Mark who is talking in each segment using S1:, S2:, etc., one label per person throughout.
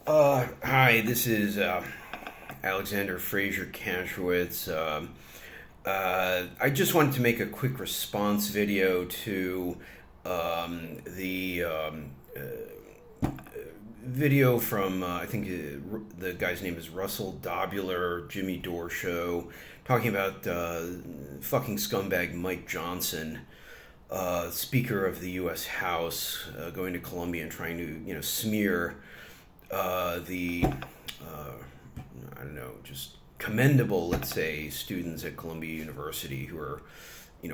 S1: Hi, this is Alexander Fraser Kantrowitz. I just wanted to make a quick response video to the video from, I think the guy's name is Russell Dobular, Jimmy Dore show, talking about fucking scumbag Mike Johnson, Speaker of the U.S. House, going to Columbia and trying to, smear the I don't know, just commendable, let's say, students at Columbia University who are,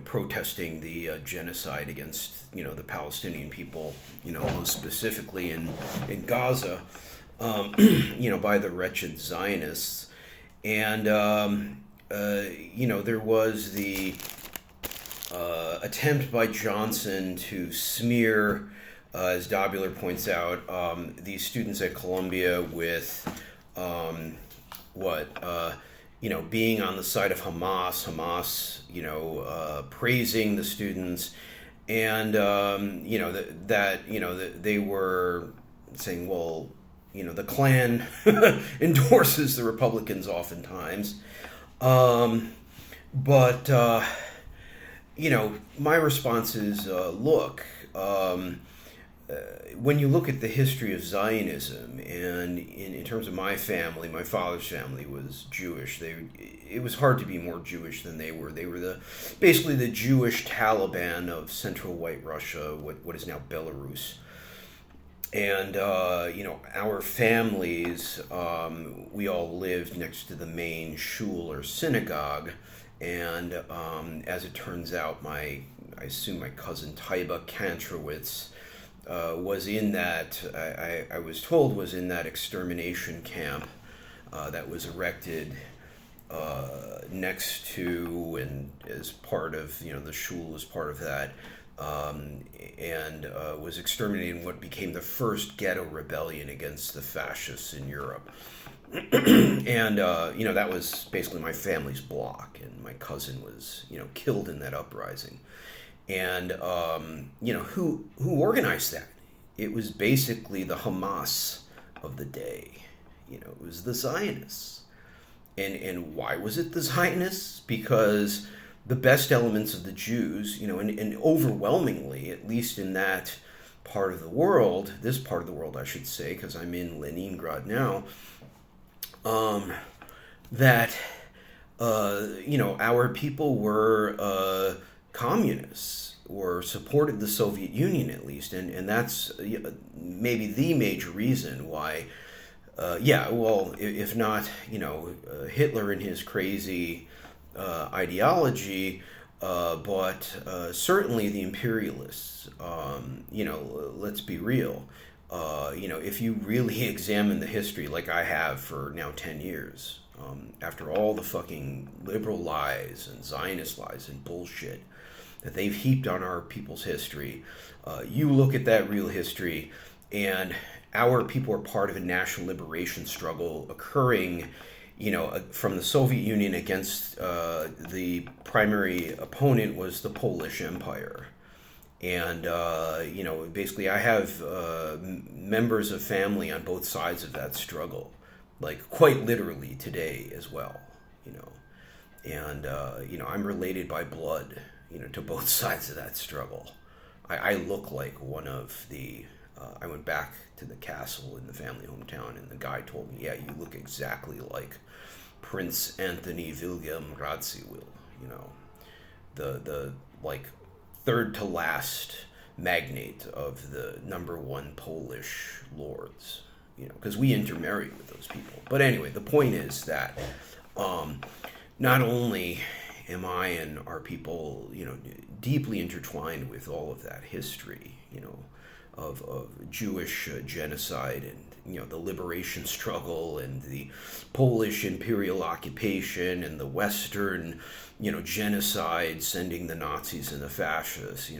S1: protesting the genocide against, the Palestinian people, most specifically in Gaza, by the wretched Zionists. And, there was the attempt by Johnson to smear, as Dobular points out, these students at Columbia with being on the side of Hamas, praising the students, and that they were saying, well, the Klan endorses the Republicans oftentimes, but my response is, look. When you look at the history of Zionism, and in terms of my family, my father's family was Jewish. It was hard to be more Jewish than they were. They were basically the Jewish Taliban of Central White Russia, what is now Belarus. And our families, we all lived next to the main shul or synagogue, and as it turns out, I assume my cousin Taiba Kantrowitz was in that, I was told, was in that extermination camp that was erected next to and as part of, the shul was part of that, and was exterminated in what became the first ghetto rebellion against the fascists in Europe. And, that was basically my family's block, and my cousin was, killed in that uprising. And who organized that? It was basically the Hamas of the day. It was the Zionists. And why was it the Zionists? Because the best elements of the Jews, and overwhelmingly, at least in that part of the world, this part of the world I should say, because I'm in Leningrad now, that our people were communists, or supported the Soviet Union at least, and that's maybe the major reason why. If not, Hitler and his crazy ideology, but certainly the imperialists. Let's be real. If you really examine the history, like I have for now 10 years, after all the fucking liberal lies and Zionist lies and bullshit that they've heaped on our people's history, you look at that real history, and our people are part of a national liberation struggle occurring, from the Soviet Union against the primary opponent was the Polish Empire. And, basically I have members of family on both sides of that struggle, like quite literally today as well, And, I'm related by blood, to both sides of that struggle. I look like one of the, I went back to the castle in the family hometown, and the guy told me, yeah, you look exactly like Prince Anthony William Radziwill, the like, third to last magnate of the number one Polish lords, because we intermarried with those people. But anyway, the point is that not only am I and our people, deeply intertwined with all of that history, of Jewish genocide and, the liberation struggle and the Polish imperial occupation and the Western, genocide, sending the Nazis and the fascists,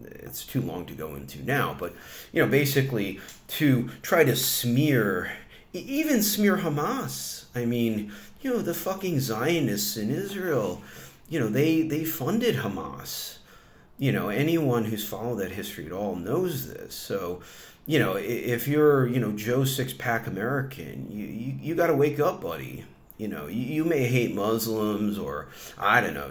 S1: it's too long to go into now, but, basically to try to smear, even smear Hamas. I mean, the fucking Zionists in Israel, they funded Hamas. Anyone who's followed that history at all knows this. So, if you're, Joe Six-Pack American, you got to wake up, buddy. You may hate Muslims, or I don't know,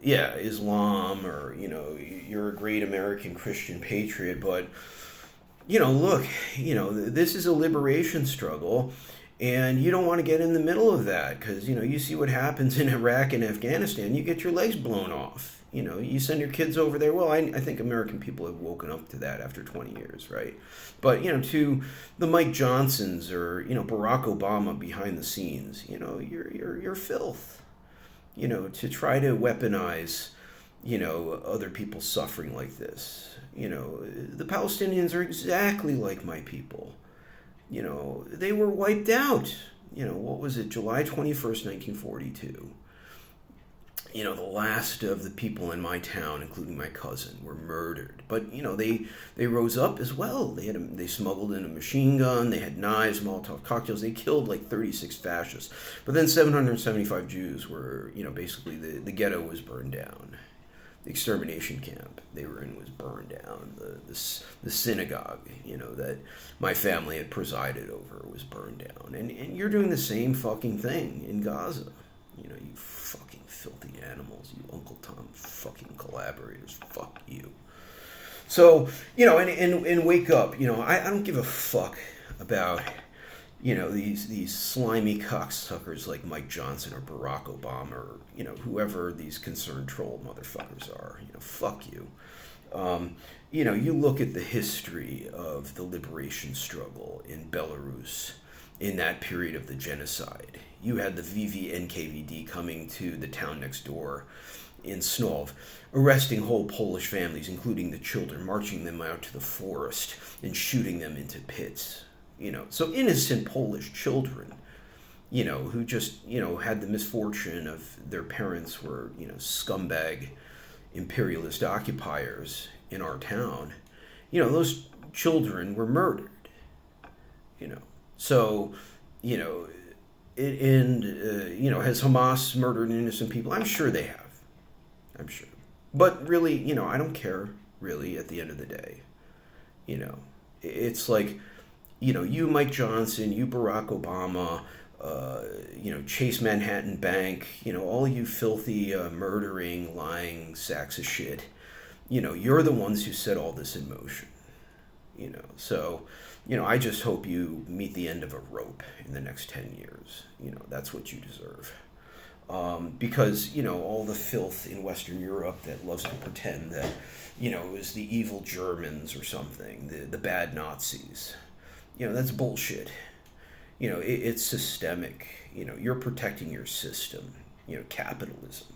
S1: Islam, or, you're a great American Christian patriot, but, look, this is a liberation struggle, and you don't want to get in the middle of that because, you see what happens in Iraq and Afghanistan. You get your legs blown off. You send your kids over there. Well, I think American people have woken up to that after 20 years, right? But, to the Mike Johnsons or, Barack Obama behind the scenes, you're filth. To try to weaponize, other people's suffering like this. The Palestinians are exactly like my people. They were wiped out. What was it, July 21st, 1942? The last of the people in my town, including my cousin, were murdered. But, they rose up as well. They smuggled in a machine gun, they had knives, Molotov cocktails. They killed like 36 fascists. But then 775 Jews were, basically the ghetto was burned down. The extermination camp they were in was burned down. The synagogue, that my family had presided over was burned down. And you're doing the same fucking thing in Gaza. You fucking filthy animals, you Uncle Tom fucking collaborators, fuck you. So, and wake up. I don't give a fuck about, these slimy cocksuckers like Mike Johnson or Barack Obama or, whoever these concerned troll motherfuckers are. Fuck you. You look at the history of the liberation struggle in Belarus in that period of the genocide. You had the VV-NKVD coming to the town next door in Snov, arresting whole Polish families, including the children, marching them out to the forest and shooting them into pits. So innocent Polish children, who just, had the misfortune of their parents were, scumbag imperialist occupiers in our town. Those children were murdered, So, has Hamas murdered innocent people? I'm sure they have. I'm sure. But really, I don't care, really, at the end of the day. It's like, you Mike Johnson, you Barack Obama, Chase Manhattan Bank, all you filthy, murdering, lying sacks of shit. You're the ones who set all this in motion. So, I just hope you meet the end of a rope in the next 10 years. That's what you deserve. Because, all the filth in Western Europe that loves to pretend that, it was the evil Germans or something, the bad Nazis. That's bullshit. It's systemic. You're protecting your system, capitalism.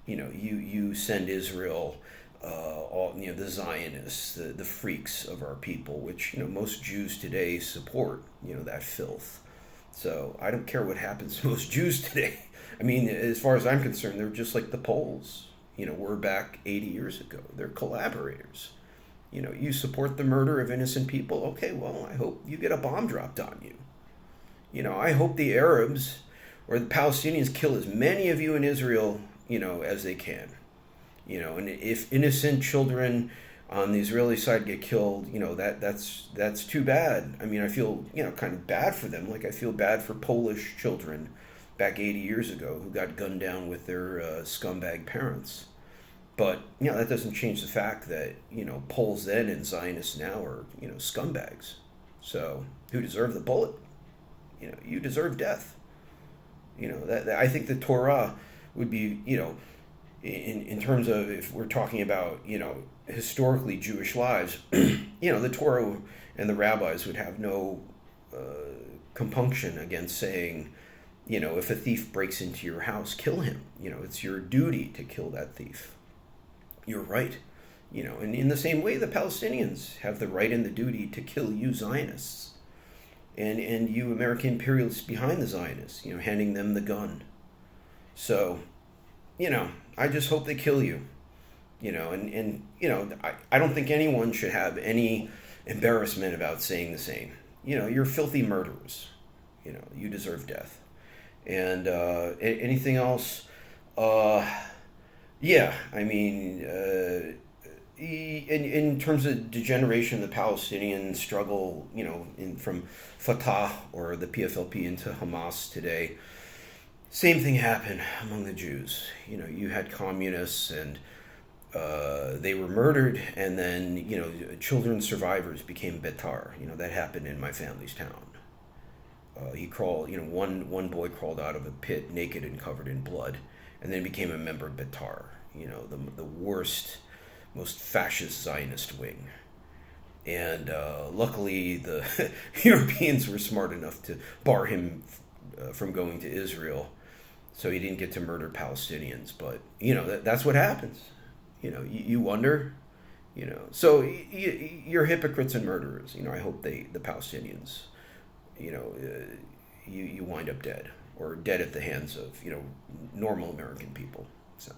S1: You send Israel, all the Zionists, the freaks of our people, which, most Jews today support, that filth. So I don't care what happens to most Jews today. I mean, as far as I'm concerned, they're just like the Poles. We're back 80 years ago. They're collaborators. You support the murder of innocent people. Okay, well, I hope you get a bomb dropped on you. I hope the Arabs or the Palestinians kill as many of you in Israel, as they can. And if innocent children on the Israeli side get killed, that's too bad. I mean, I feel, kind of bad for them. Like I feel bad for Polish children back 80 years ago who got gunned down with their scumbag parents. But, that doesn't change the fact that, Poles then and Zionists now are, scumbags. So, who deserve the bullet? You deserve death. That I think the Torah would be, in terms of if we're talking about, historically Jewish lives, the Torah and the rabbis would have no compunction against saying, if a thief breaks into your house, kill him. It's your duty to kill that thief. You're right. And in the same way, the Palestinians have the right and the duty to kill you Zionists. And you American imperialists behind the Zionists, handing them the gun. So, I just hope they kill you. I don't think anyone should have any embarrassment about saying the same. You're filthy murderers. You deserve death. And anything else, Yeah, I mean, in terms of degeneration, the Palestinian struggle, from Fatah or the PFLP into Hamas today, same thing happened among the Jews. You had communists and they were murdered, and then children survivors became betar. That happened in my family's town. He crawled. One boy crawled out of a pit naked and covered in blood, and then became a member of betar. The worst, most fascist Zionist wing. And luckily, the Europeans were smart enough to bar him from going to Israel, so he didn't get to murder Palestinians. But that's what happens. You wonder. So you're hypocrites and murderers. I hope the Palestinians, you wind up dead or dead at the hands of normal American people. So.